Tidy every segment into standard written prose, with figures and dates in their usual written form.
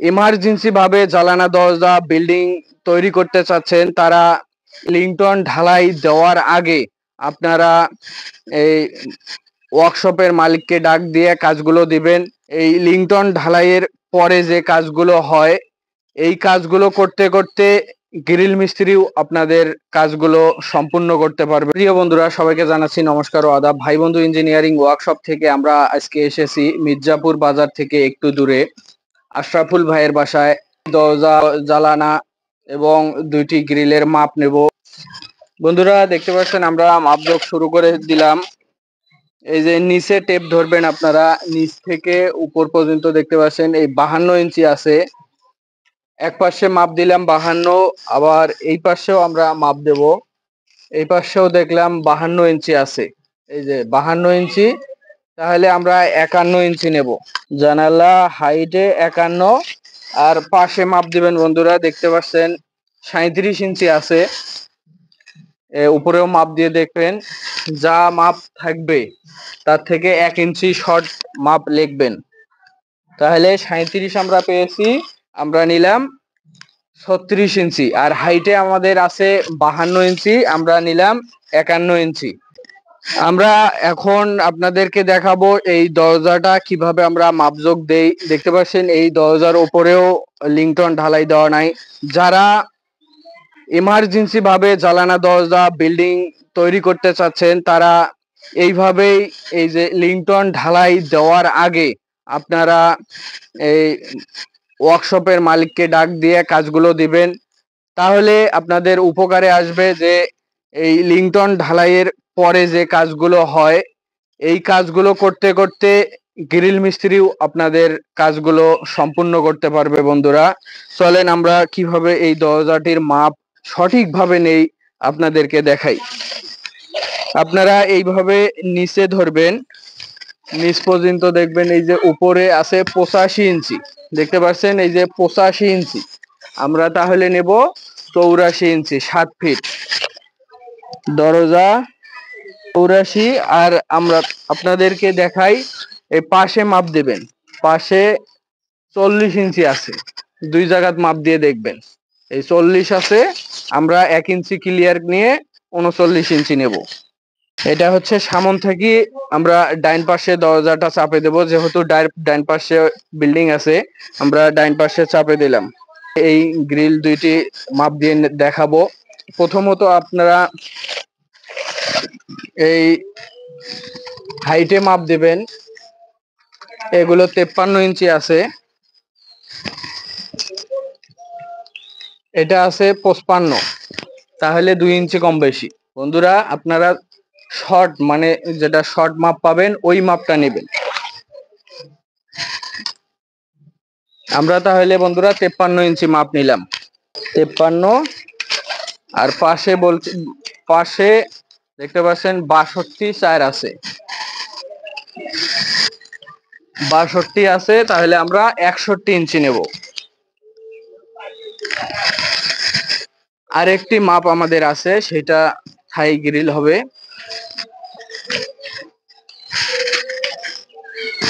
Emergency ভাবে জালানা দরজা বিল্ডিং তৈরি করতে চাচ্ছেন, তারা লিংটন ঢালাই দেওয়ার আগে আপনারা এই ওয়ার্কশপের মালিককে ডাক দিয়ে কাজগুলো দিবেন। এই লিংটন ঢালাইয়ের পরে যে কাজগুলো হয়, এই কাজগুলো করতে করতে গ্রিল মিস্ত্রিও আপনাদের কাজগুলো সম্পূর্ণ করতে পারবে। প্রিয় বন্ধুরা, সবাইকে জানাচ্ছি নমস্কার ও আদাব। ভাই বন্ধু ইঞ্জিনিয়ারিং ওয়ার্কশপ থেকে আমরা আজকে এসেছি মির্জাপুর বাজার থেকে একটু দূরে আশরাফুল ভাইয়ের বাসায় দরজা, জালানা এবং দুইটি গ্রিলের মাপ নেব। বন্ধুরা দেখতে পাচ্ছেন আমরা মাপজোক শুরু করে দিলাম। এই যে নিচে টেপ ধরবেন আপনারা, নিচ থেকে উপর পর্যন্ত দেখতে পাচ্ছেন এই 52 ইঞ্চি আছে। এক পাশে মাপ দিলাম 52, আবার এই পাশেও আমরা মাপ দেব। এই পাশেও দেখলাম 52 ইঞ্চি আছে, এই যে 52 ইঞ্চি। তাহলে আমরা 51 ইঞ্চি নেব। জানালা হাইটে 51, আর পাশে মাপ দিবেন বন্ধুরা, দেখতে পাচ্ছেন 37 ইঞ্চি আছে। উপরেও মাপ দিয়ে দেখবেন, যা মাপ থাকবে তার থেকে 1 ইঞ্চি শর্ট মাপ লিখবেন। তাহলে 37 আমরা পেয়েছি, আমরা নিলাম 36 ইঞ্চি। আর হাইটে আমাদের আছে 52 ইঞ্চি, আমরা নিলাম 51 ইঞ্চি। আমরা এখন আপনাদেরকে দেখাবো এই দরজাটা কিভাবে আমরা মাপজোক দেই। দেখতে পাচ্ছেন এই দরজার উপরেও লিংটন ঢালাই দেওয়া নাই। যারা ইমার্জেন্সি ভাবে জালানা দরজা বিল্ডিং তৈরি করতে চাচ্ছেন, তারা এইভাবেই এই যে লিংটন ঢালাই দেওয়ার আগে আপনারা এই ওয়ার্কশপের মালিককে ডাক দিয়ে কাজগুলো দিবেন। তাহলে আপনাদের উপকারে আসবে যে এই লিংটন ঢালাইয়ের পরে যে কাজগুলো হয়, এই কাজগুলো করতে করতে গ্রিল মিস্ত্রিও আপনাদের কাজগুলো সম্পূর্ণ করতে পারবে। বন্ধুরা চলেন আমরা কিভাবে এই দরজাটির মাপ সঠিকভাবে নেই আপনাদেরকে দেখাই। আপনারা এইভাবে নিচে ধরবেন, নিচ পর্যন্ত দেখবেন এই যে উপরে আছে 85 ইঞ্চি, দেখতে পাচ্ছেন এই যে 85 ইঞ্চি। আমরা তাহলে নেব 84 ইঞ্চি, 7 ফিট দরজা 84। আর আমরা আপনাদেরকে দেখাই, এই পাশে মাপ দেবেন, পাশে 40 ইঞ্চি আছে, দুই জায়গায় মাপ দিয়ে দেখবেন এই 40 আছে। আমরা 1 ইঞ্চি ক্লিয়ার নিয়ে 39 ইঞ্চি নেব। এটা হচ্ছে সামন থেকে আমরা ডাইন পাশে দরজাটা চাপে দেব, যেহেতু ডাইন পাশে বিল্ডিং আছে আমরা ডাইন পাশে চাপে দিলাম। এই গ্রিল দুইটি মাপ দিয়ে দেখাবো। প্রথমত আপনারা এই হাইটে মাপ দিবেন, এগুলো 53 ইঞ্চি আছে, এটা আছে 55, তাহলে 2 ইঞ্চি কম বেশি। বন্ধুরা আপনারা শর্ট মানে যেটা শর্ট মাপ পাবেন ওই মাপটা নেবেন। আমরা তাহলে বন্ধুরা 53 ইঞ্চি মাপ নিলাম, 53। আর পাশে বলতে পাশে দেখতে পাচ্ছেন 62 4 আছে, 62 আছে, তাহলে আমরা 61 ইঞ্চি নেব। আরেকটি মাপ আমাদের আছে, সেটা থাই গ্রিল হবে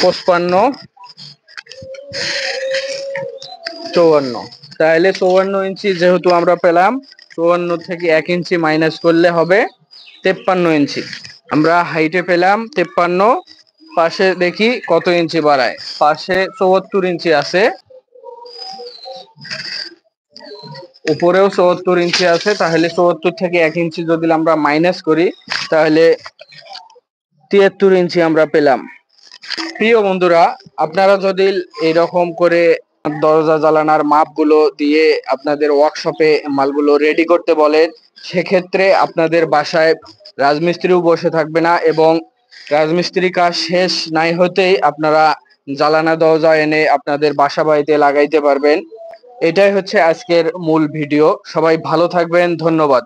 55 54, তাহলে 54 ইঞ্চি যেহেতু আমরা পেলাম, 54 থেকে 1 ইঞ্চি মাইনাস করলে হবে 53 ইঞ্চি। আমরা হাইটে পেলাম 53, পাশে দেখি কত ইঞ্চি বাড়ায়। পাশে 74 ইঞ্চি আছে, উপরেও 74 ইঞ্চি আছে, তাহলে 74 থেকে 1 ইঞ্চি যদি আমরা মাইনাস করি তাহলে 73 ইঞ্চি আমরা পেলাম। প্রিয় বন্ধুরা, আপনারা যদি এরকম করে দরজা জালানার মাপগুলো দিয়ে আপনাদের ওয়ার্কশপে মালগুলো রেডি করতে বলেন, সেক্ষেত্রে আপনাদের বাসায় রাজমিস্ত্রিও বসে থাকবে না, এবং রাজমিস্ত্রি কাজ শেষ নাই হতেই আপনারা জালানা দরজা এনে আপনাদের বাসা বাড়িতে লাগাইতে পারবেন। এটাই হচ্ছে আজকের মূল ভিডিও। সবাই ভালো থাকবেন, ধন্যবাদ।